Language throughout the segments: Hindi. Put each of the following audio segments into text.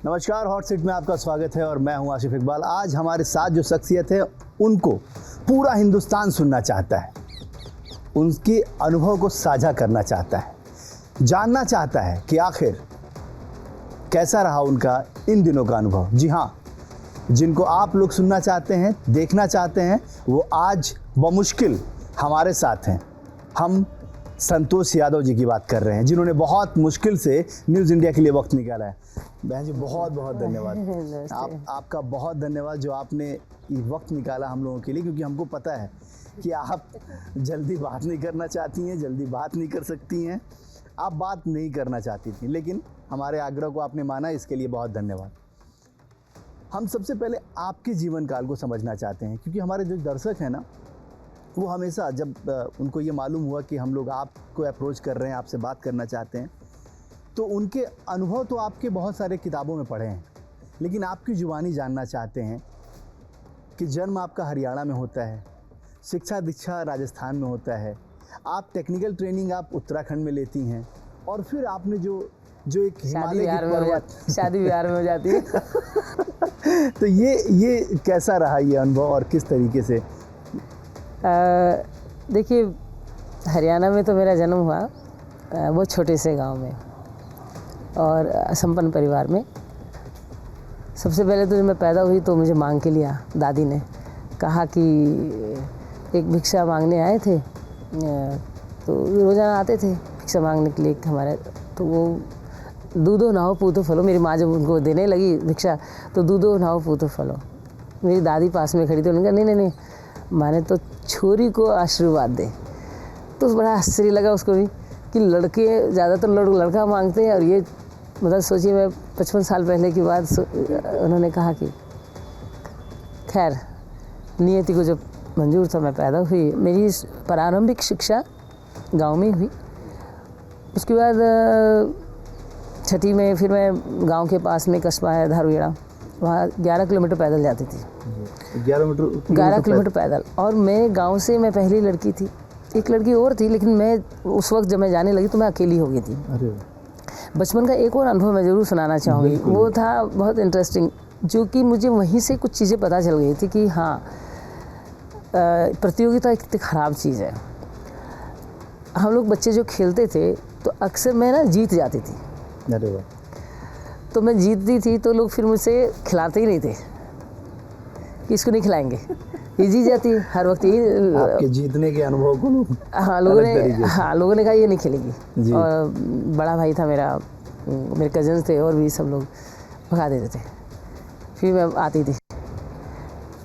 नमस्कार, हॉट सीट में आपका स्वागत है और मैं हूं आशिफ इकबाल। आज हमारे साथ जो शख्सियत है उनको पूरा हिंदुस्तान सुनना चाहता है, उनके अनुभव को साझा करना चाहता है, जानना चाहता है कि आखिर कैसा रहा उनका इन दिनों का अनुभव। जी हाँ, जिनको आप लोग सुनना चाहते हैं, देखना चाहते हैं, वो आज बमुश्किल हमारे साथ हैं। हम संतोष यादव जी की बात कर रहे हैं, जिन्होंने बहुत मुश्किल से न्यूज़ इंडिया के लिए वक्त निकाला है। बहन जी, बहुत बहुत धन्यवाद। आपका बहुत धन्यवाद जो आपने ये वक्त निकाला हम लोगों के लिए, क्योंकि हमको पता है कि आप जल्दी बात नहीं करना चाहती हैं, जल्दी बात नहीं कर सकती हैं, आप बात नहीं करना चाहती थी, लेकिन हमारे आग्रह को आपने माना, इसके लिए बहुत धन्यवाद। हम सबसे पहले आपके जीवन काल को समझना चाहते हैं, क्योंकि हमारे जो दर्शक हैं ना, वो हमेशा जब उनको ये मालूम हुआ कि हम लोग आपको अप्रोच कर रहे हैं, आपसे बात करना चाहते हैं, तो उनके अनुभव तो आपके बहुत सारे किताबों में पढ़े हैं, लेकिन आपकी ज़ुबानी जानना चाहते हैं कि जन्म आपका हरियाणा में होता है, शिक्षा दीक्षा राजस्थान में होता है, आप टेक्निकल ट्रेनिंग आप उत्तराखंड में लेती हैं, और फिर आपने जो एक हिमालय की पर्वत शादी बिहार में हो जाती है। तो ये कैसा रहा ये अनुभव और किस तरीके से? देखिए, हरियाणा में तो मेरा जन्म हुआ, वो छोटे से गांव में और संपन्न परिवार में। सबसे पहले तो जब मैं पैदा हुई तो मुझे मांग के लिया, दादी ने कहा कि एक भिक्षा मांगने आए थे, तो रोज़ाना आते थे भिक्षा मांगने के लिए हमारे, तो वो दूधो नाहो पूतो फलो, मेरी माँ जब उनको देने लगी भिक्षा तो दूधो नाहो पूतो फलो, मेरी दादी पास में खड़ी थी, उन्होंने कहा नहीं नहीं नहीं, माने तो छोरी को आशीर्वाद दे। तो बड़ा आश्चर्य लगा उसको भी कि लड़के ज़्यादातर लड़का मांगते हैं, और ये मतलब सोचिए, मैं 55 साल पहले की बात उन्होंने कहा कि खैर नियति को जब मंजूर था, मैं पैदा हुई। मेरी प्रारंभिक शिक्षा गांव में हुई। उसके बाद छठी में फिर मैं गांव के पास में कस्बा है धारुएड़ा, वहाँ 11 किलोमीटर पैदल जाती थी। 11 किलोमीटर पैदल। और मैं गांव से मैं पहली लड़की थी, एक लड़की और थी, लेकिन मैं उस वक्त जब मैं जाने लगी तो मैं अकेली हो गई थी। बचपन का एक और अनुभव मैं ज़रूर सुनाना चाहूँगी। वो था बहुत इंटरेस्टिंग, जो कि मुझे वहीं से कुछ चीज़ें पता चल गई थी कि हाँ, प्रतियोगिता एक इतनी ख़राब चीज़ है। हम लोग बच्चे जो खेलते थे तो अक्सर मैं ना जीत जाती थी। अरे वाह। तो मैं जीतती थी तो लोग फिर मुझसे खिलाते ही नहीं थे कि इसको नहीं खिलाएंगे, ये जीत जाती है हर वक्त। यही आपके जीतने के अनुभव को लोगों ने कहा ये नहीं खेलेगी। और बड़ा भाई था मेरा, मेरे कजन्स थे और भी सब लोग भगा देते थे। फिर मैं आती थी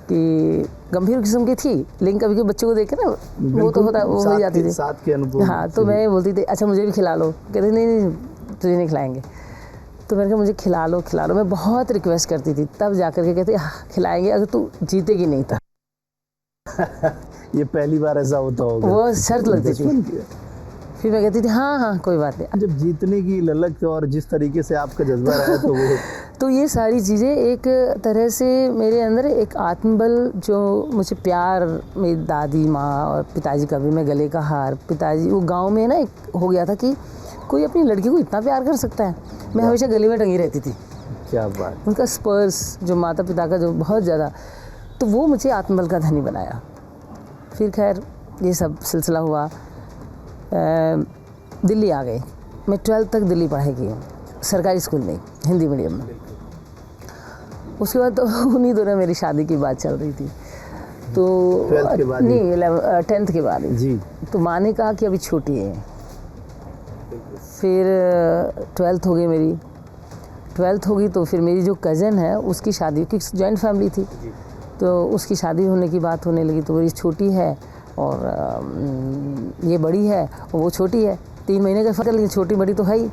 कि गंभीर किस्म की थी, लेकिन कभी कभी बच्चों को देख के ना वो तो होता, वो हो जाती थी साथ के अनुभव। हाँ, तो मैं बोलती थी अच्छा मुझे भी खिला लो, कहते नहीं तुझे नहीं खिलाएंगे। तो मैंने कहा मुझे खिला लो। मैं बहुत रिक्वेस्ट करती थी, तब जाकर के कहते हाँ खिलाएंगे, अगर तू जीतेगी नहीं तो। ये पहली बार ऐसा होता होगा। वो शर्त लगती थी। फिर मैं कहती थी हाँ कोई बात नहीं। जब जीतने की ललक और जिस तरीके से आपका जज्बा रहा है तो वो तो ये सारी चीज़ें एक तरह से मेरे अंदर एक आत्मबल, जो मुझे प्यार, मेरी दादी माँ और पिताजी का भी मैं गले का हार, पिताजी वो गांव में ना एक हो गया था कि कोई अपनी लड़की को इतना प्यार कर सकता है। मैं हमेशा गले में टंगी रहती थी। क्या बात। उनका स्पर्श जो माता पिता का जो बहुत ज़्यादा, तो वो मुझे आत्मबल का धनी बनाया। फिर खैर ये सब सिलसिला हुआ, दिल्ली आ गए। मैं 12th तक दिल्ली पढ़ाई की, सरकारी स्कूल में, हिंदी मीडियम में। उसके बाद तो उन्हीं दोनों मेरी शादी की बात चल रही थी। तो 12th के बाद नहीं, 10th के बाद जी। तो माँ ने कहा कि अभी छोटी है। फिर 12th हो गई मेरी। 12th हो गई तो फिर मेरी जो कज़न है उसकी शादी, क्योंकि जॉइंट फैमिली थी, तो उसकी शादी होने की बात होने लगी। तो मेरी छोटी है और ये बड़ी है और वो छोटी है, 3 महीने का फ़र्क, लेकिन छोटी बड़ी तो है ही।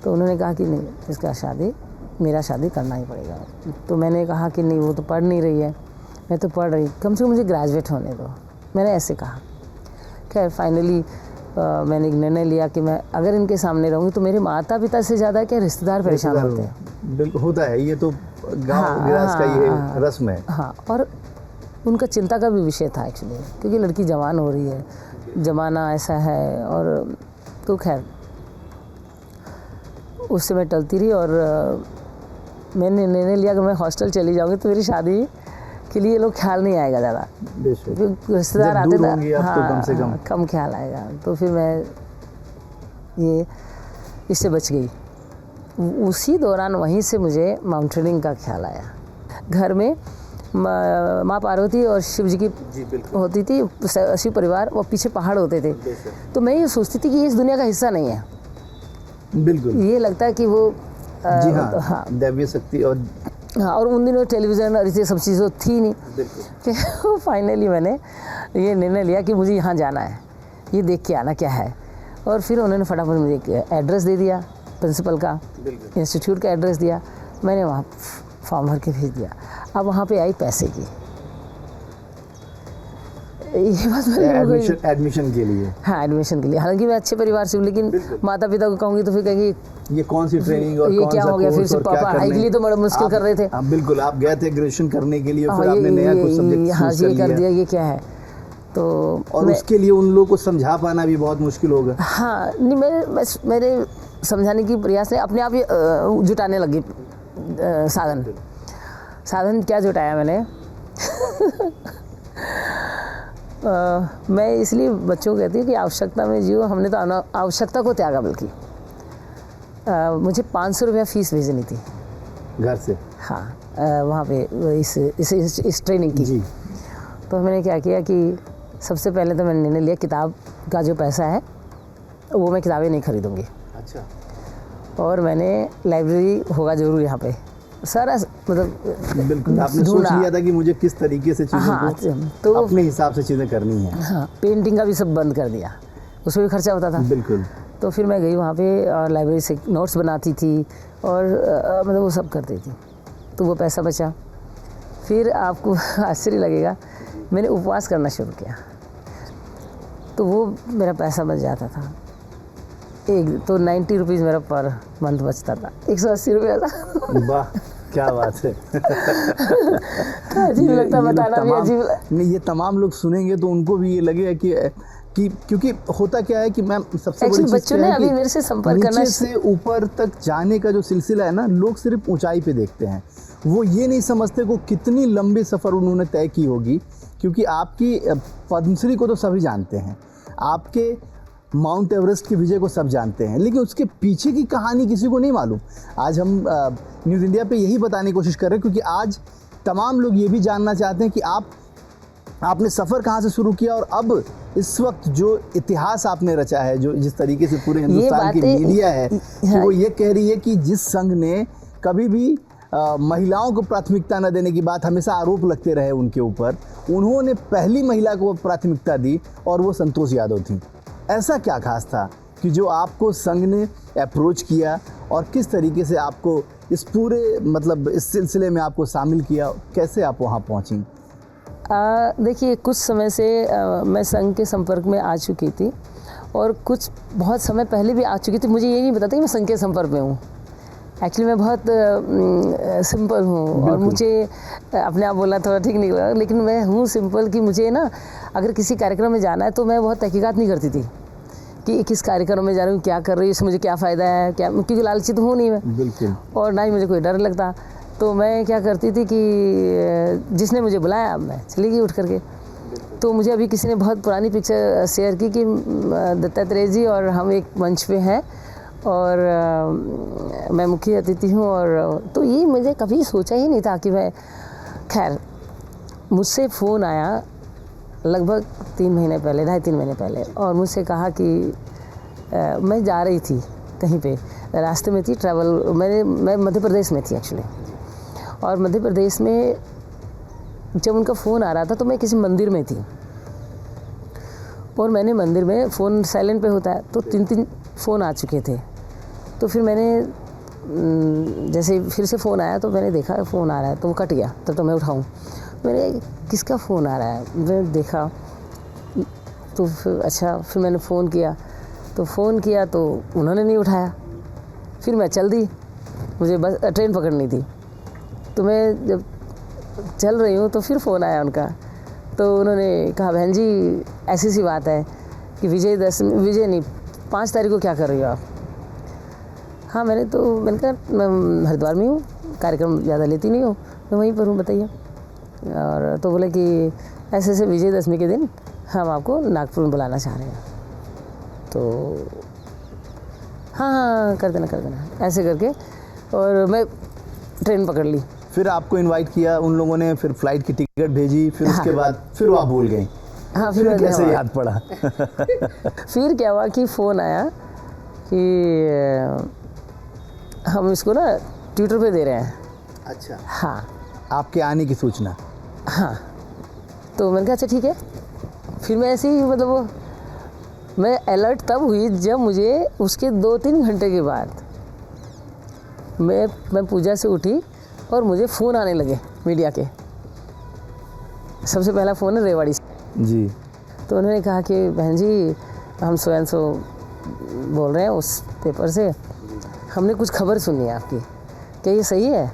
तो उन्होंने कहा कि नहीं, इसका शादी, मेरा शादी करना ही पड़ेगा। तो मैंने कहा कि नहीं, वो तो पढ़ नहीं रही है, मैं तो पढ़ रही, कम से कम मुझे ग्रेजुएट होने दो, मैंने ऐसे कहा। खैर फाइनली मैंने एक निर्णय लिया कि मैं अगर इनके सामने रहूँगी तो मेरे माता पिता से ज़्यादा क्या रिश्तेदार परेशान होते हैं। बिल्कुल होता है, ये तो गाँव गिरास का ये रस्म है। हाँ, और उनका चिंता का भी विषय था एक्चुअली, क्योंकि लड़की जवान हो रही है, ज़माना ऐसा है। और तो खैर उससे मैं टलती रही और मैंने निर्णय लिया कि मैं हॉस्टल चली जाऊँगी तो मेरी शादी के लिए लोग ख्याल नहीं आएगा ज़्यादा, बेशक। क्योंकि रिश्तेदार जब आते दूर थे, होंगी आप तो कम से कम। कम ख्याल आएगा। तो फिर मैं ये इससे बच गई। उसी दौरान वहीं से मुझे माउंटेनिंग का ख्याल आया। घर में माँ पार्वती और शिव जी की होती थी, शिव परिवार, और पीछे पहाड़ होते थे। तो मैं ये सोचती थी कि ये इस दुनिया का हिस्सा नहीं है। बिल्कुल, ये लगता है कि वो जी हाँ, दैवीय शक्ति। और हाँ, और उन दिनों टेलीविज़न और ये सब चीज़ें थी नहीं। फिर फाइनली मैंने ये निर्णय लिया कि मुझे यहाँ जाना है, ये देख के आना क्या है। और फिर उन्होंने फटाफट मुझे एक एड्रेस दे दिया, प्रिंसिपल का, इंस्टीट्यूट का एड्रेस दिया। मैंने वहाँ फॉर्म भर के भेज दिया। अब वहाँ पे आई पैसे की ये बात एडमिशन के लिए। हाँ, एडमिशन के लिए। हालांकि मैं अच्छे परिवार से हूँ, लेकिन माता पिता को कहूँगी तो फिर कहेंगे ये कौन सी ट्रेनिंग और ये कौन क्या सा हो गया। फिर कोर्स से और क्या पापा पढ़ाई के लिए तो बड़ा मुश्किल कर रहे थे। हाँ बिल्कुल, आप गए थे ग्रेजुएशन करने के लिए, फिर हाँ, आपने नया कुछ सब्जेक्ट हाँ चूज ये कर दिया, ये क्या है। तो और उसके लिए उन लोगों को समझा पाना भी बहुत मुश्किल होगा। हाँ, नहीं, मेरे समझाने की प्रयास ने अपने आप ही जुटाने लगी साधन क्या जुटाया मैंने मैं इसलिए बच्चों को कहती हूँ कि आवश्यकता में जियो। हमने तो आवश्यकता को त्यागा। बल्कि मुझे 500 रुपया फीस भेजनी थी घर से। हाँ, वहाँ पे इस ट्रेनिंग की जी। तो मैंने क्या किया कि सबसे पहले तो मैंने निर्णय लिया किताब का जो पैसा है वो मैं किताबें नहीं खरीदूँगी। अच्छा। और मैंने लाइब्रेरी होगा जरूर यहाँ पे सारा, मतलब बिल्कुल आपने सोच लिया था कि मुझे किस तरीके से चीज़ों हाँ, को तो अपने हिसाब से चीज़ें करनी है। हाँ, पेंटिंग का भी सब बंद कर दिया, उसमें भी खर्चा होता था। बिल्कुल। तो फिर मैं गई वहाँ पे और लाइब्रेरी से नोट्स बनाती थी और मतलब वो सब करती थी, तो वो पैसा बचा। फिर आपको आश्चर्य लगेगा, मैंने उपवास करना शुरू किया तो वो मेरा पैसा बच जाता था। एक तो 90 रुपीज़ मेरा पर मंथ बचता था, 180 रुपये था। वाह, क्या बात है। अजीब लगता बताना भी अजीब। नहीं, ये तमाम लोग सुनेंगे तो उनको भी ये लगेगा कि क्योंकि होता क्या है कि मैम सबसे बड़ी चीज़ बच्चों ने अभी मेरे से संपर्क करना, नीचे से ऊपर तक जाने का जो सिलसिला है ना, लोग सिर्फ ऊंचाई पे देखते हैं। वो ये नहीं समझते को कितनी लंबी सफ़र उन्होंने तय की होगी। क्योंकि आपकी पद्मश्री को तो सभी जानते हैं, आपके माउंट एवरेस्ट की विजय को सब जानते हैं, लेकिन उसके पीछे की कहानी किसी को नहीं मालूम। आज हम न्यूज़ इंडिया पे यही बताने की कोशिश कर रहे हैं, क्योंकि आज तमाम लोग ये भी जानना चाहते हैं कि आपने सफ़र कहाँ से शुरू किया और अब इस वक्त जो इतिहास आपने रचा है, जो जिस तरीके से पूरे हिंदुस्तान की मीडिया है कि वो ये कह रही है कि जिस संघ ने कभी भी महिलाओं को प्राथमिकता न देने की बात हमेशा आरोप लगते रहे उनके ऊपर, उन्होंने पहली महिला को प्राथमिकता दी और वो संतोष यादव थी। ऐसा क्या खास था कि जो आपको संघ ने अप्रोच किया और किस तरीके से आपको इस पूरे मतलब इस सिलसिले में आपको शामिल किया, कैसे आप वहाँ पहुँची? देखिए, कुछ समय से मैं संघ के संपर्क में आ चुकी थी और कुछ बहुत समय पहले भी आ चुकी थी। मुझे ये नहीं पता था कि मैं संघ के संपर्क में हूँ। एक्चुअली मैं बहुत सिंपल हूँ और मुझे अपने आप बोलना थोड़ा ठीक नहीं लगा, लेकिन मैं हूँ सिंपल कि मुझे ना अगर किसी कार्यक्रम में जाना है तो मैं बहुत तहकीकात नहीं करती थी कि किस कार्यक्रम में जा रही हूँ, क्या कर रही हूँ, इससे मुझे क्या फ़ायदा है, क्या, क्योंकि लालची तो हूँ नहीं मैं। बिल्कुल। और ना ही मुझे कोई डर लगता। तो मैं क्या करती थी कि जिसने मुझे बुलाया मैं चली गई उठ करके। तो मुझे अभी किसी ने बहुत पुरानी पिक्चर शेयर की कि दत्तात्रेय जी और हम एक मंच पे हैं और मैं मुख्य अतिथि हूँ। और तो ये मुझे कभी सोचा ही नहीं था कि मैं, खैर मुझसे फ़ोन आया लगभग 3 महीने पहले, 2.5-3 महीने पहले, और मुझसे कहा कि मैं जा रही थी कहीं पे, रास्ते में थी ट्रैवल, मैं मध्य प्रदेश में थी एक्चुअली। और मध्य प्रदेश में जब उनका फ़ोन आ रहा था तो मैं किसी मंदिर में थी और मैंने मंदिर में फ़ोन साइलेंट पे होता है, तो 3 फ़ोन आ चुके थे। तो फिर मैंने जैसे फिर से फ़ोन आया तो मैंने देखा फ़ोन आ रहा है तो वो कट गया। तब तो मैं उठाऊँ, मैंने किसका फ़ोन आ रहा है, मैं देखा तो फिर अच्छा, फिर मैंने फ़ोन किया तो उन्होंने नहीं उठाया। फिर मैं चल दी, मुझे बस ट्रेन पकड़नी थी। तो मैं जब चल रही हूँ तो फिर फ़ोन आया उनका, तो उन्होंने कहा बहन जी ऐसी सी बात है कि विजय नहीं 5 तारीख को क्या कर रही हो आप? हाँ, मैंने कहा मैं हरिद्वार में हूँ, कार्यक्रम ज़्यादा लेती नहीं हूँ, मैं वहीं पर हूँ, बताइए। और तो बोले कि ऐसे ऐसे विजयदशमी के दिन हम आपको नागपुर में बुलाना चाह रहे हैं। तो हाँ कर देना ऐसे करके, और मैं ट्रेन पकड़ ली। फिर आपको इनवाइट किया उन लोगों ने, फिर फ्लाइट की टिकट भेजी, फिर उसके बाद फिर वो आप भूल गई। हाँ फिर कैसे याद पड़ा? फिर क्या हुआ कि फ़ोन आया कि हम इसको ना ट्विटर पे दे रहे हैं। अच्छा, हाँ आपके आने की सूचना। हाँ, तो मैंने कहा अच्छा ठीक है। फिर मैं ऐसे ही मतलब वो मैं अलर्ट तब हुई जब मुझे उसके 2-3 घंटे के बाद मैं पूजा से उठी और मुझे फ़ोन आने लगे मीडिया के। सबसे पहला फ़ोन है रेवाड़ी से जी। तो उन्होंने कहा कि बहन जी हम स्वयं सो बोल रहे हैं उस पेपर से, हमने कुछ खबर सुनी है आपकी, क्या ये सही है?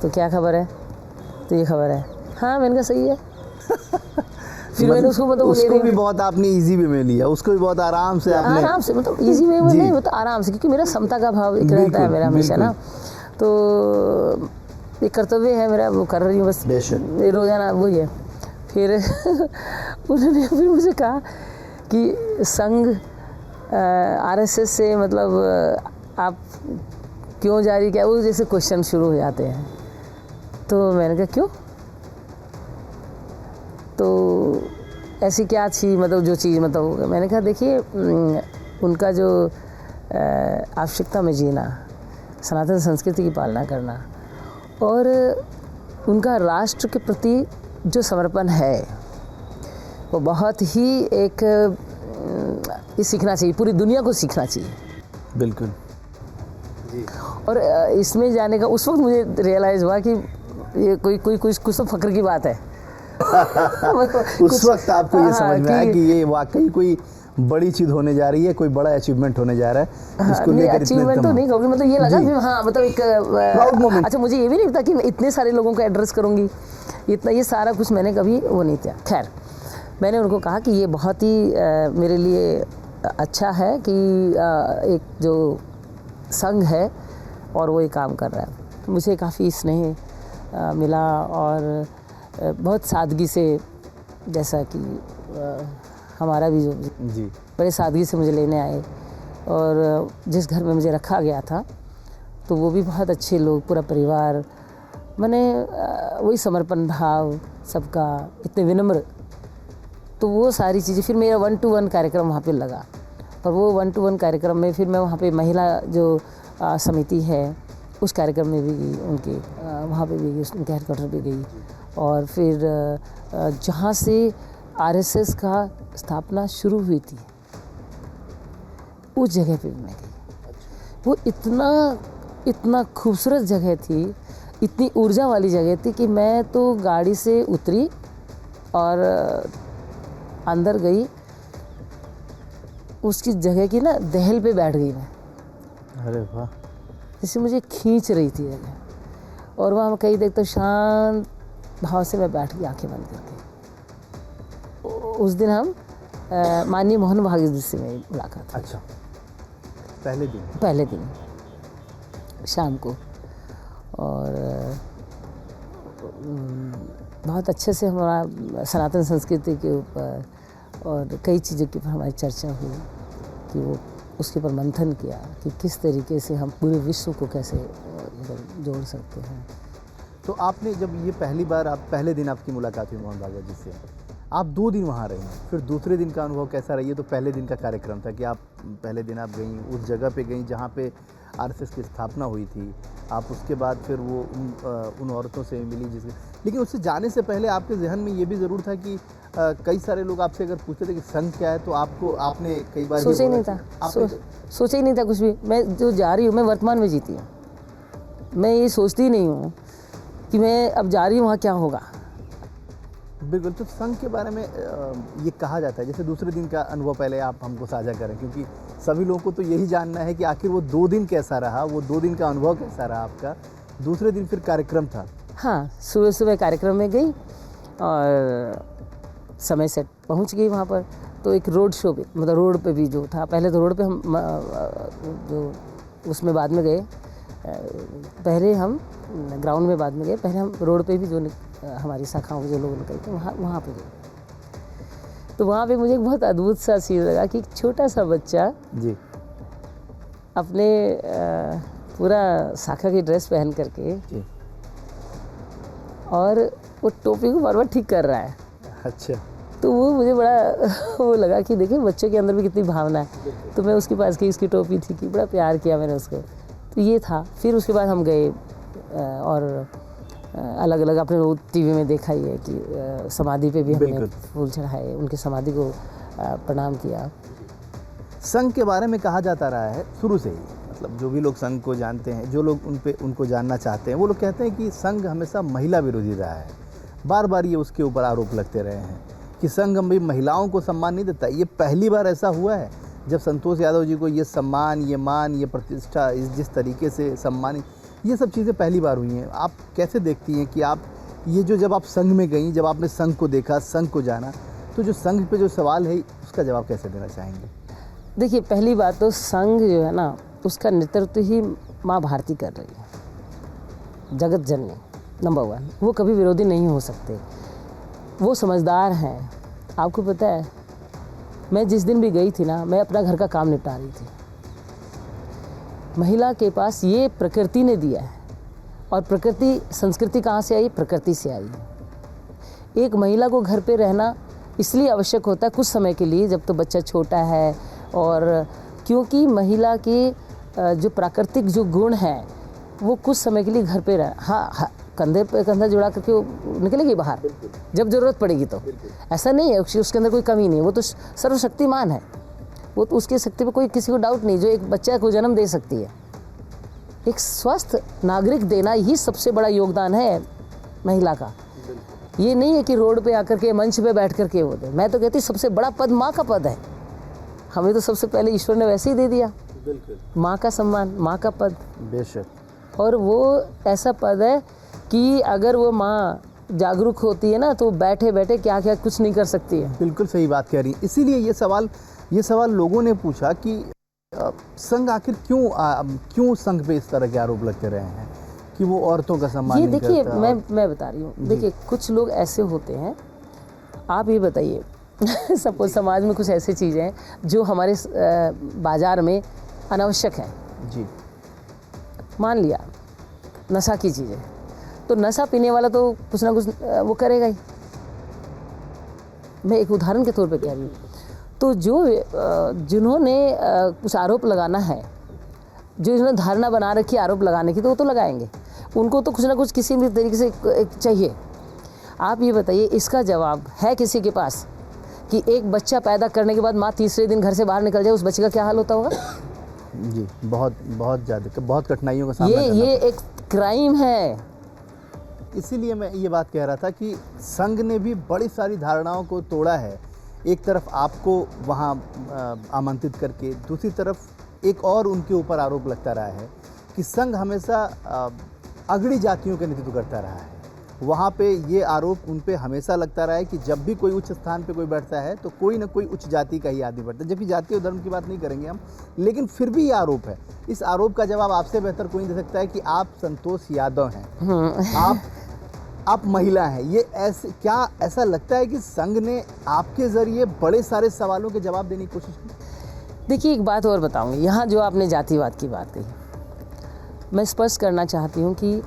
तो क्या खबर है? तो ये खबर है। हाँ मैंने कहा सही है। फिर मैंने उसको मतलब उसको भी बहुत आपने इजी वे में लिया, उसको भी बहुत आराम से आपने। आराम से मतलब इजी वे में नहीं, मतलब आराम से, क्योंकि मेरा समता का भाव एक रहता है मेरा हमेशा ना, तो एक कर्तव्य है मेरा, वो कर रही हूँ बस रोजाना वही है। फिर उन्होंने फिर मुझे कहा कि संघ आरएसएस से मतलब आप क्यों जारी किया, वो जैसे क्वेश्चन शुरू हो जाते हैं। तो मैंने कहा क्यों? तो ऐसी क्या थी मतलब जो चीज़ मतलब, मैंने कहा देखिए उनका जो आवश्यकता में जीना, सनातन संस्कृति की पालना करना और उनका राष्ट्र के प्रति जो समर्पण है वो बहुत ही एक ये सीखना चाहिए, पूरी दुनिया को सीखना चाहिए। बिल्कुल जी। और इसमें जाने का उस वक्त मुझे रियलाइज़ हुआ कि ये कुछ तो फक्र की बात है। उस वक्त आपको ये समझ में आया कि ये वाकई कोई बड़ी चीज़ होने जा रही है, कोई बड़ा अचीवमेंट होने जा रहा है, जिसको लेकर अचीवमेंट तो नहीं कहूँगी, मतलब ये लगा कि हाँ मतलब एक प्राउड मोमेंट। अच्छा मुझे ये भी नहीं लगता कि मैं इतने सारे लोगों को एड्रेस करूँगी, इतना ये सारा कुछ मैंने कभी वो नहीं किया। खैर मैंने उनको कहा कि ये बहुत ही मेरे लिए अच्छा है कि एक जो संघ है और वो ये काम कर रहा है। तो मुझे काफ़ी स्नेह मिला और बहुत सादगी से, जैसा कि हमारा भी जो जी बड़े सादगी से मुझे लेने आए, और जिस घर में मुझे रखा गया था तो वो भी बहुत अच्छे लोग, पूरा परिवार, मैंने वही समर्पण भाव सबका, इतने विनम्र, तो वो सारी चीज़ें। फिर मेरा 1-to-1 कार्यक्रम वहाँ पे लगा, और वो 1-to-1 कार्यक्रम में फिर मैं वहाँ पे महिला जो समिति है उस कार्यक्रम में भी गई, उनके वहाँ पे भी गई, उनके हेडक्वार्टर पे गई, और फिर जहाँ से आरएसएस का स्थापना शुरू हुई थी उस जगह पे भी मैं गई। वो इतना खूबसूरत जगह थी, इतनी ऊर्जा वाली जगह थी कि मैं तो गाड़ी से उतरी और अंदर गई, उसकी जगह की ना दहल पे बैठ गई मैं। अरे वाह, जैसे मुझे खींच रही थी जगह, और वहाँ कई देर तो शांत भाव से मैं बैठ गई आंखें बंद करके। उस दिन हम माननीय मोहन भागवत जी से मेरी मुलाकात। अच्छा, पहले दिन शाम को, और बहुत अच्छे से हमारा सनातन संस्कृति के ऊपर और कई चीज़ों के ऊपर हमारी चर्चा हुई कि वो उसके ऊपर मंथन किया कि किस तरीके से हम पूरे विश्व को कैसे जोड़ सकते हैं। तो आपने जब ये पहली बार पहले दिन आपकी मुलाकात हुई मोहन भागवत जी से, आप 2 दिन वहाँ रही, फिर दूसरे दिन का अनुभव कैसा रही? तो पहले दिन का कार्यक्रम था कि आप पहले दिन आप गई, उस जगह पे गई जहाँ पे आरएसएस की स्थापना हुई थी, आप उसके बाद फिर वो उन औरतों से मिली जिसके, लेकिन उससे जाने से पहले आपके जहन में ये भी ज़रूर था कि कई सारे लोग आपसे अगर पूछते थे कि संघ क्या है, तो आपने कई बार सोचा ही नहीं था, सोचा ही नहीं था कुछ भी। मैं जो जा रही हूँ, मैं वर्तमान में जीती हूँ, मैं ये सोचती ही नहीं हूँ कि मैं अब जा रही हूँ वहाँ क्या होगा। बिल्कुल। तो संघ के बारे में ये कहा जाता है, जैसे दूसरे दिन का अनुभव पहले आप हमको साझा करें, क्योंकि सभी लोगों को तो यही जानना है कि आखिर वो 2 दिन कैसा रहा, वो 2 दिन का अनुभव कैसा रहा आपका। दूसरे दिन फिर कार्यक्रम था। हाँ, सुबह कार्यक्रम में गई और समय से पहुंच गई वहाँ पर। तो एक रोड शो भी, मतलब रोड पे भी जो था, पहले तो रोड पे हम जो उसमें बाद में गए, पहले हम ग्राउंड में बाद में गए, पहले हम रोड पे भी जो हमारी शाखाओं के जो लोग निकलते हैं वहाँ पे गए। तो वहाँ पे मुझे एक बहुत अद्भुत सा चीज़ लगा कि एक छोटा सा बच्चा जी अपने पूरा शाखा की ड्रेस पहन करके जी। और वो टोपी को बार बार ठीक कर रहा है। अच्छा। तो वो मुझे बड़ा वो लगा कि देखिए बच्चे के अंदर भी कितनी भावना है। तो मैं उसके पास गई, उसकी टोपी थी कि बड़ा प्यार किया मैंने उसको। तो ये था। फिर उसके बाद हम गए और अलग अलग आपने वो टीवी में देखा ही है कि समाधि पे भी हमने फूल चढ़ाए, उनकी समाधि को प्रणाम किया। संघ के बारे में कहा जाता रहा है शुरू से ही, मतलब जो भी लोग संघ को जानते हैं, जो लोग उनको जानना चाहते हैं, वो लोग कहते हैं कि संघ हमेशा महिला विरोधी रहा है। बार बार ये उसके ऊपर आरोप लगते रहे हैं कि संघ भी महिलाओं को सम्मान नहीं देता। ये पहली बार ऐसा हुआ है जब संतोष यादव जी को ये सम्मान, ये मान, ये प्रतिष्ठा, जिस तरीके से सम्मानित, ये सब चीज़ें पहली बार हुई हैं। आप कैसे देखती हैं कि आप ये जब आप संघ में गई, जब आपने संघ को देखा, संघ को जाना, तो जो संघ पे जो सवाल है उसका जवाब कैसे देना चाहेंगे? देखिए, पहली बात तो संघ जो है ना, उसका नेतृत्व ही माँ भारती कर रही है, जगत जननी नंबर 1। वो कभी विरोधी नहीं हो सकते, वो समझदार हैं। आपको पता है, मैं जिस दिन भी गई थी ना, मैं अपना घर का काम निपटा रही थी। महिला के पास ये प्रकृति ने दिया है, और प्रकृति संस्कृति कहाँ से आई? प्रकृति से आई है। एक महिला को घर पे रहना इसलिए आवश्यक होता है कुछ समय के लिए, जब तो बच्चा छोटा है, और क्योंकि महिला के जो प्राकृतिक जो गुण हैं वो कुछ समय के लिए घर पे रह, हाँ, कंधे पे कंधा जुड़ा करके वो निकलेगी बाहर जब ज़रूरत पड़ेगी। तो ऐसा नहीं है उसके अंदर कोई कमी नहीं है, वो तो सर्वशक्तिमान है, वो तो उसकी शक्ति पे कोई किसी को डाउट नहीं, जो एक बच्चा को जन्म दे सकती है। एक स्वस्थ नागरिक देना ही सबसे बड़ा योगदान है महिला का। ये नहीं है कि रोड पे आकर के मंच पे बैठ करके वो दे। मैं तो कहती सबसे बड़ा पद माँ का पद है। हमें तो सबसे पहले ईश्वर ने वैसे ही दे दिया, माँ का सम्मान, माँ का पद। बेशक। और वो ऐसा पद है कि अगर वो माँ जागरूक होती है ना, तो बैठे बैठे क्या क्या कुछ नहीं कर सकती है। बिल्कुल सही बात कह रही हैं। इसीलिए ये सवाल लोगों ने पूछा कि संघ आखिर क्यों संघ पे इस तरह के आरोप लगते रहे हैं कि वो औरतों का सम्मान नहीं करता। ये देखिए, मैं बता रही हूँ, देखिए कुछ लोग ऐसे होते हैं, आप ये बताइए सपोज समाज में कुछ ऐसी चीज़ें हैं जो हमारे बाज़ार में अनावश्यक है जी। मान लिया नशा की चीज़ें, तो नशा पीने वाला तो कुछ ना कुछ वो करेगा ही। मैं एक उदाहरण के तौर पे कह रही हूँ। तो जिन्होंने कुछ आरोप लगाना है, जो इन्होंने धारणा बना रखी आरोप लगाने की, तो वो तो लगाएंगे, उनको तो कुछ ना कुछ किसी भी तरीके से चाहिए। आप ये बताइए, इसका जवाब है किसी के पास कि एक बच्चा पैदा करने के बाद माँ तीसरे दिन घर से बाहर निकल जाए, उस बच्चे का क्या हाल होता होगा? जी, बहुत ज़्यादा, बहुत कठिनाइयों का सामना करना। ये एक क्राइम है। इसीलिए मैं ये बात कह रहा था कि संघ ने भी बड़ी सारी धारणाओं को तोड़ा है। एक तरफ आपको वहाँ आमंत्रित करके, दूसरी तरफ एक और उनके ऊपर आरोप लगता रहा है कि संघ हमेशा अगड़ी जातियों का नेतृत्व करता रहा है। वहाँ पे ये आरोप उन पे हमेशा लगता रहा है कि जब भी कोई उच्च स्थान पे कोई बैठता है तो कोई ना कोई उच्च जाति का ही आदमी बैठता है, जबकि जाति और धर्म की बात नहीं करेंगे हम, लेकिन फिर भी ये आरोप है। इस आरोप का जवाब आपसे बेहतर कोई नहीं दे सकता है कि आप संतोष यादव हैं, आप महिला हैं। ये ऐसा लगता है कि संघ ने आपके ज़रिए बड़े सारे सवालों के जवाब देने की कोशिश की? देखिए, एक बात और बताऊंगी। यहाँ जो आपने जातिवाद की बात कही, मैं स्पष्ट करना चाहती हूँ कि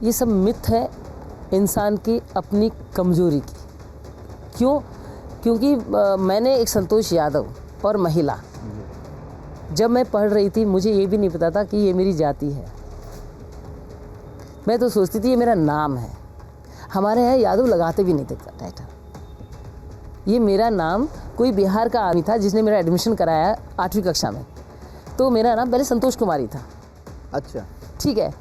ये सब मिथ है इंसान की अपनी कमज़ोरी की। क्यों? क्योंकि मैंने एक संतोष यादव और महिला, जब मैं पढ़ रही थी मुझे ये भी नहीं पता था कि ये मेरी जाति है। मैं तो सोचती थी ये मेरा नाम है। हमारे यहाँ यादव लगाते भी नहीं थे टाइटल। ये मेरा नाम कोई बिहार का आदमी था जिसने मेरा एडमिशन कराया 8वीं कक्षा में, तो मेरा नाम पहले संतोष कुमारी था। अच्छा, ठीक है।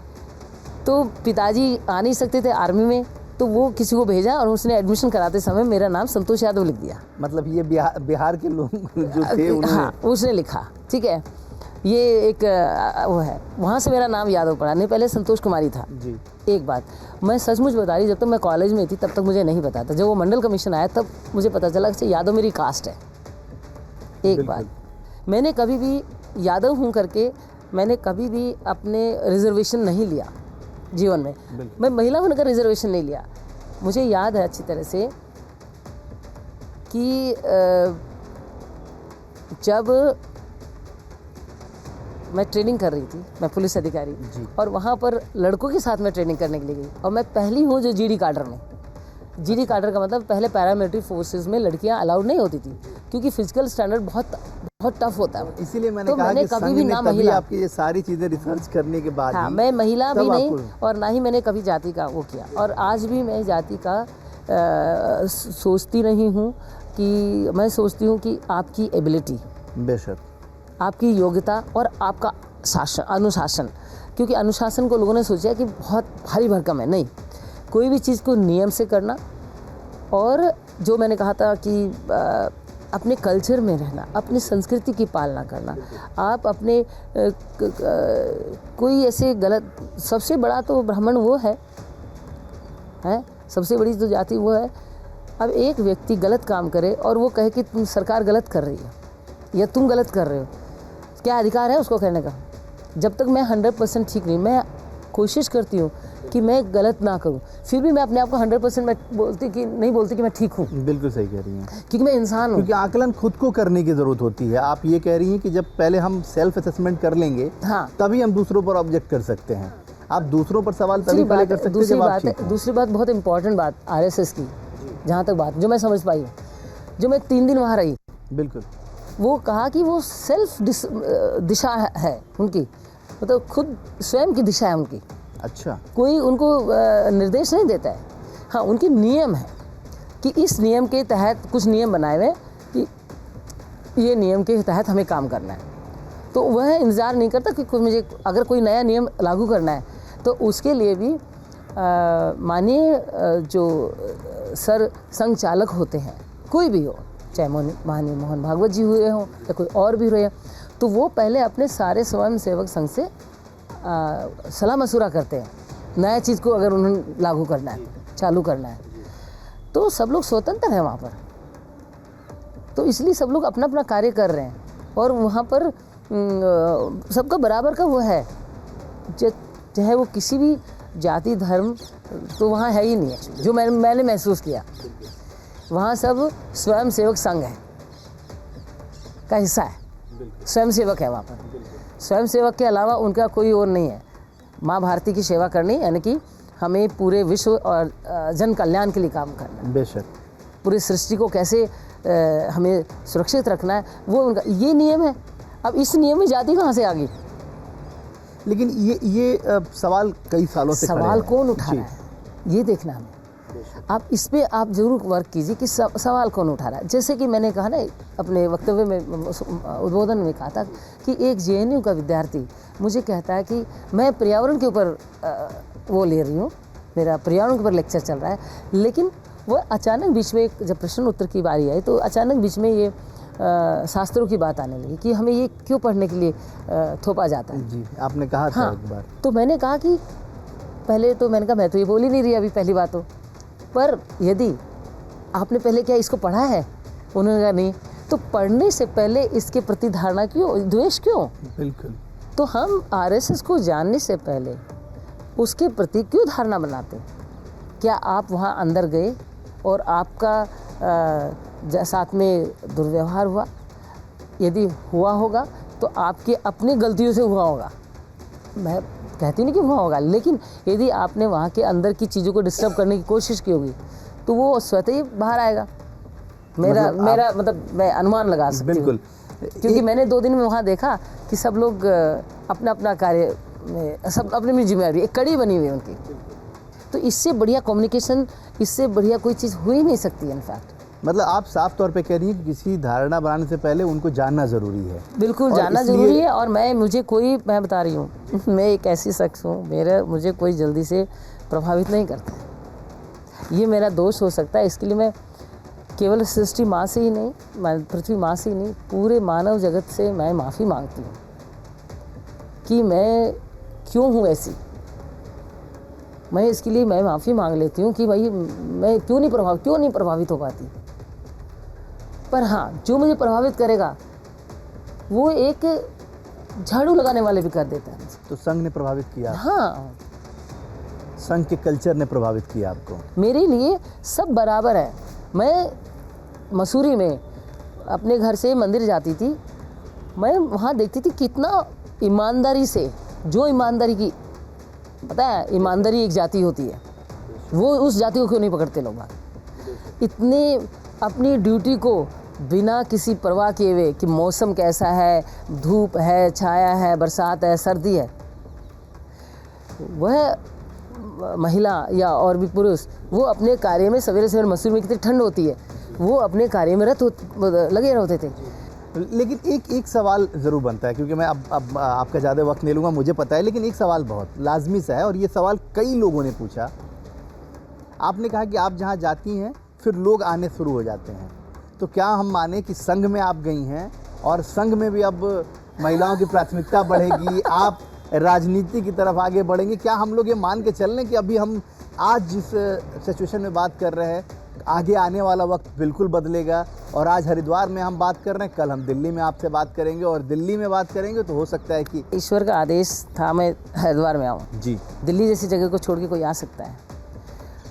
तो पिताजी आ नहीं सकते थे आर्मी में, तो वो किसी को भेजा और उसने एडमिशन कराते समय मेरा नाम संतोष यादव लिख दिया। मतलब ये बिहार के लोग जो थे उन्होंने, हाँ, उसने लिखा। ठीक है, ये एक वो है, वहाँ से मेरा नाम यादव पड़ा, नहीं पहले संतोष कुमारी था जी। एक बात मैं सचमुच बता रही, जब तक मैं कॉलेज में थी तब तक मुझे नहीं पता था। जब वो मंडल कमीशन आया तब मुझे पता चला कि यादव मेरी कास्ट है। एक बात, मैंने कभी भी यादव हूँ करके मैंने कभी भी अपने रिजर्वेशन नहीं लिया जीवन में। मैं महिला होने का रिजर्वेशन नहीं लिया। मुझे याद है अच्छी तरह से कि जब मैं ट्रेनिंग कर रही थी, मैं पुलिस अधिकारी, और वहाँ पर लड़कों के साथ मैं ट्रेनिंग करने के लिए गई, और मैं पहली हूँ जो जीडी काडर में। जीडी काडर का मतलब पहले पैरामिलिट्री फोर्सेस में लड़कियाँ अलाउड नहीं होती थी, क्योंकि फिजिकल स्टैंडर्ड बहुत टफ होता है। इसीलिए मैंने तो कहा मैंने कि कभी संघ भी ने ना तभी महिला, आपकी ये सारी चीज़ें रिसर्च करने के बाद हाँ, ही मैं महिला भी तब नहीं आपको- और ना ही मैंने कभी जाति का वो किया, और आज भी मैं जाति का सोचती नहीं हूँ। कि मैं सोचती हूँ कि आपकी एबिलिटी, बेशक, आपकी योग्यता और आपका शासन, अनुशासन, क्योंकि अनुशासन को लोगों ने सोचा कि बहुत भारी भरकम है। नहीं, कोई भी चीज़ को नियम से करना, और जो मैंने कहा था कि अपने कल्चर में रहना, अपनी संस्कृति की पालना करना। आप अपने कोई ऐसे गलत, सबसे बड़ा तो ब्राह्मण वो है, सबसे बड़ी जो जाति वो है। अब एक व्यक्ति गलत काम करे और वो कहे कि तुम सरकार गलत कर रही है या तुम गलत कर रहे हो, क्या अधिकार है उसको कहने का? जब तक मैं 100% ठीक नहीं, मैं कोशिश करती हूँ कि मैं गलत ना करूँ, फिर भी मैं अपने आप को 100% मैं नहीं बोलती कि मैं ठीक हूँ। बिल्कुल सही कह रही हैं, क्योंकि मैं इंसान हूँ। क्योंकि आकलन खुद को करने की ज़रूरत होती है। आप ये कह रही हैं कि जब पहले हम सेल्फ असेसमेंट कर लेंगे, हाँ, तभी हम दूसरों पर ऑब्जेक्ट कर सकते हैं। आप दूसरों पर सवाल तभी पहले कर सकते हैं जब आप ठीक हैं। दूसरी बात बहुत इंपॉर्टेंट बात आरएसएस की, जहाँ तक बात जो मैं समझ पाई हूँ, जो मैं 3 दिन वहाँ रही, बिल्कुल, वो कहा कि वो सेल्फ दिशा है उनकी, मतलब खुद स्वयं की दिशा है उनकी। अच्छा, कोई उनको निर्देश नहीं देता है। हाँ, उनके नियम है कि इस नियम के तहत कुछ नियम बनाए हुए कि ये नियम के तहत हमें काम करना है। तो वह इंतज़ार नहीं करता कि मुझे अगर कोई नया नियम लागू करना है तो उसके लिए भी माननीय जो सर संघ चालक होते हैं, कोई भी हो, चाहे माननीय मोहन भागवत जी हुए हों या कोई और भी रहे, तो वो पहले अपने सारे स्वयं सेवक संघ से सलाह मशुरा करते हैं। नया चीज़ को अगर उन्होंने लागू करना है, चालू करना है, तो सब लोग स्वतंत्र हैं वहाँ पर। तो इसलिए सब लोग अपना अपना कार्य कर रहे हैं, और वहाँ पर सबका बराबर का वो है, चाहे वो किसी भी जाति धर्म तो वहाँ है ही नहीं है। जो मैंने महसूस किया, वहाँ सब स्वयं सेवक संघ है का हिस्सा है, स्वयं सेवक है वहाँ पर। स्वयं सेवक के अलावा उनका कोई और नहीं है। माँ भारती की सेवा करनी, यानी कि हमें पूरे विश्व और जन कल्याण के लिए काम करना, बेशक, पूरी सृष्टि को कैसे हमें सुरक्षित रखना है, वो उनका ये नियम है। अब इस नियम में जाति कहाँ से आ गई? लेकिन ये सवाल कई सालों से खड़े सवाल हैं। कौन उठा जी, रहा है, ये देखना हमें। आप इस पे आप ज़रूर वर्क कीजिए कि सवाल कौन उठा रहा है। जैसे कि मैंने कहा ना अपने वक्तव्य में, उद्बोधन में कहा था कि एक जेएनयू का विद्यार्थी मुझे कहता है कि मैं पर्यावरण के ऊपर वो ले रही हूँ, मेरा पर्यावरण के ऊपर लेक्चर चल रहा है, लेकिन वो अचानक बीच में जब प्रश्न उत्तर की बारी आई तो अचानक बीच में ये शास्त्रों की बात आने लगी कि हमें ये क्यों पढ़ने के लिए थोपा जाता है। जी, आपने कहा था हाँ, एक बार। तो मैंने कहा कि पहले तो मैंने कहा मैं तो ये बोल ही नहीं रही अभी, पहली बात तो, पर यदि आपने पहले क्या इसको पढ़ा है? उन्होंने कहा नहीं। तो पढ़ने से पहले इसके प्रति धारणा क्यों, द्वेष क्यों? बिल्कुल, तो हम आरएसएस को जानने से पहले उसके प्रति क्यों धारणा बनाते हैं? क्या आप वहाँ अंदर गए और आपका साथ में दुर्व्यवहार हुआ? यदि हुआ होगा तो आपके अपनी गलतियों से हुआ होगा, मैं कहती नहीं कि हुआ होगा, लेकिन यदि आपने वहाँ के अंदर की चीज़ों को डिस्टर्ब करने की कोशिश की होगी तो वो स्वतः ही बाहर आएगा। मेरा मतलब मैं अनुमान लगा सकती हूँ, बिल्कुल, क्योंकि मैंने 2 दिन में वहाँ देखा कि सब लोग अपना अपना कार्य में, सब अपनी अपनी जिम्मेदारी, एक कड़ी बनी हुई है उनकी। तो इससे बढ़िया कम्युनिकेशन, इससे बढ़िया कोई चीज़ हो ही नहीं सकती। इनफैक्ट मतलब आप साफ तौर पे कह रही हैं कि किसी धारणा बनाने से पहले उनको जानना ज़रूरी है। बिल्कुल जानना ज़रूरी है। और मैं बता रही हूँ मैं एक ऐसी शख्स हूँ, मुझे कोई जल्दी से प्रभावित नहीं करता। ये मेरा दोष हो सकता है, इसके लिए मैं केवल सृष्टि माँ से ही नहीं, पृथ्वी माँ से ही नहीं, पूरे मानव जगत से मैं माफ़ी मांगती हूँ कि मैं क्यों हूँ ऐसी। मैं इसके लिए मैं माफ़ी मांग लेती हूँ कि भाई मैं क्यों नहीं प्रभावित हो पाती। पर हाँ, जो मुझे प्रभावित करेगा वो एक झाड़ू लगाने वाले भी कर देते हैं। तो संघ ने प्रभावित किया, हाँ, संघ के कल्चर ने प्रभावित किया आपको? मेरे लिए सब बराबर है। मैं मसूरी में अपने घर से मंदिर जाती थी, मैं वहाँ देखती थी कितना ईमानदारी से, जो ईमानदारी की, पता है ईमानदारी एक जाति होती है, वो उस जाति को क्यों नहीं पकड़ते लोग बाग। इतने अपनी ड्यूटी को बिना किसी परवाह किए हुए कि मौसम कैसा है, धूप है, छाया है, बरसात है, सर्दी है, वह महिला या और भी पुरुष वो अपने कार्य में सवेरे सवेरे मसूरी में कितनी ठंड होती है, वो अपने कार्य में लगे रहते थे। लेकिन एक सवाल ज़रूर बनता है, क्योंकि मैं अब आपका ज़्यादा वक्त नहीं लूँगा, मुझे पता है, लेकिन एक सवाल बहुत लाजमी सा है और ये सवाल कई लोगों ने पूछा। आपने कहा कि आप जहाँ जाती हैं फिर लोग आने शुरू हो जाते हैं, तो क्या हम माने कि संघ में आप गई हैं और संघ में भी अब महिलाओं की प्राथमिकता बढ़ेगी, आप राजनीति की तरफ आगे बढ़ेंगे? क्या हम लोग ये मान के चल लें कि अभी हम आज जिस सिचुएशन में बात कर रहे हैं, आगे आने वाला वक्त बिल्कुल बदलेगा और आज हरिद्वार में हम बात कर रहे हैं, कल हम दिल्ली में आपसे बात करेंगे और दिल्ली में बात करेंगे तो हो सकता है कि ईश्वर का आदेश था मैं हरिद्वार में आऊँ जी, दिल्ली जैसी जगह को छोड़ के कोई आ सकता है।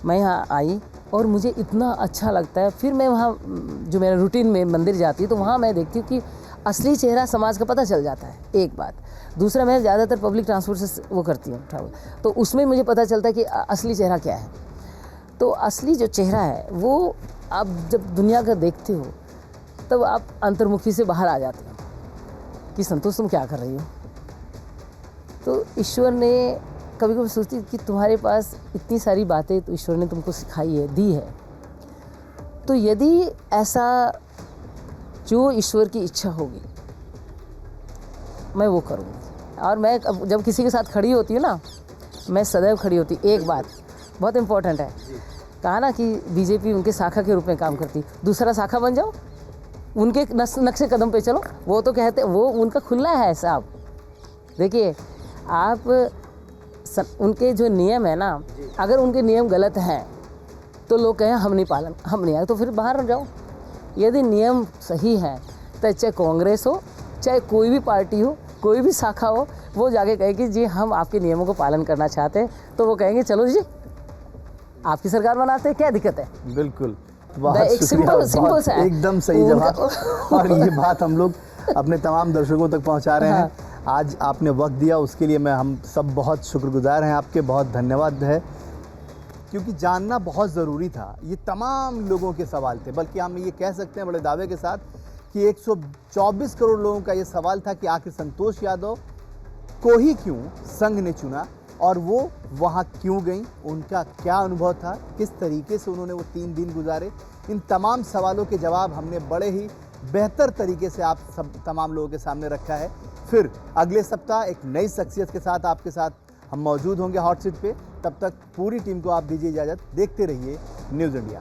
मैं यहाँ आई और मुझे इतना अच्छा लगता है। फिर मैं वहाँ जो मेरा रूटीन में मंदिर जाती हूँ तो वहाँ मैं देखती हूँ कि असली चेहरा समाज का पता चल जाता है, एक बात। दूसरा, मैं ज़्यादातर पब्लिक ट्रांसपोर्ट से वो करती हूँ ट्रैवल, तो उसमें मुझे पता चलता है कि असली चेहरा क्या है। तो असली जो चेहरा है वो आप जब दुनिया का देखते हो तब आप अंतर्मुखी से बाहर आ जाते हो कि संतोष तुम क्या कर रही हो। तो ईश्वर ने कभी कभी सोचती कि तुम्हारे पास इतनी सारी बातें तो ईश्वर ने तुमको सिखाई है, दी है, तो यदि ऐसा जो ईश्वर की इच्छा होगी मैं वो करूँगी। और मैं जब किसी के साथ खड़ी होती हूँ ना, मैं सदैव खड़ी होती। एक बात बहुत इम्पोर्टेंट है, कहा ना कि बीजेपी उनके शाखा के रूप में काम करती, दूसरा शाखा बन जाओ, उनके नक्शे कदम पे चलो। वो तो कहते, वो उनका खुला है साहब। देखिए आप उनके जो नियम है ना, अगर उनके नियम गलत हैं तो लोग कहें हम नहीं आए, तो फिर बाहर जाओ। यदि नियम सही है तो चाहे कांग्रेस हो, चाहे कोई भी पार्टी हो, कोई भी शाखा हो, वो जाके कहे कि जी हम आपके नियमों को पालन करना चाहते हैं, तो वो कहेंगे चलो जी आपकी सरकार बनाते हैं, क्या दिक्कत है। बिल्कुल, एक सिंपल सा है, एकदम सही जवाब। और ये बात हम लोग अपने तमाम दर्शकों तक पहुंचा रहे हैं। आज आपने वक्त दिया उसके लिए हम सब बहुत शुक्रगुजार हैं आपके, बहुत धन्यवाद है, क्योंकि जानना बहुत ज़रूरी था। ये तमाम लोगों के सवाल थे, बल्कि हम ये कह सकते हैं बड़े दावे के साथ कि 124 करोड़ लोगों का ये सवाल था कि आखिर संतोष यादव को ही क्यों संघ ने चुना और वो वहाँ क्यों गई, उनका क्या अनुभव था, किस तरीके से उन्होंने वो 3 दिन गुजारे। इन तमाम सवालों के जवाब हमने बड़े ही बेहतर तरीके से आप सब तमाम लोगों के सामने रखा है। फिर अगले सप्ताह एक नई शख्सियत के साथ आपके साथ हम मौजूद होंगे हॉट सीट पे। तब तक पूरी टीम को आप दीजिए इजाज़त। देखते रहिए न्यूज़ इंडिया।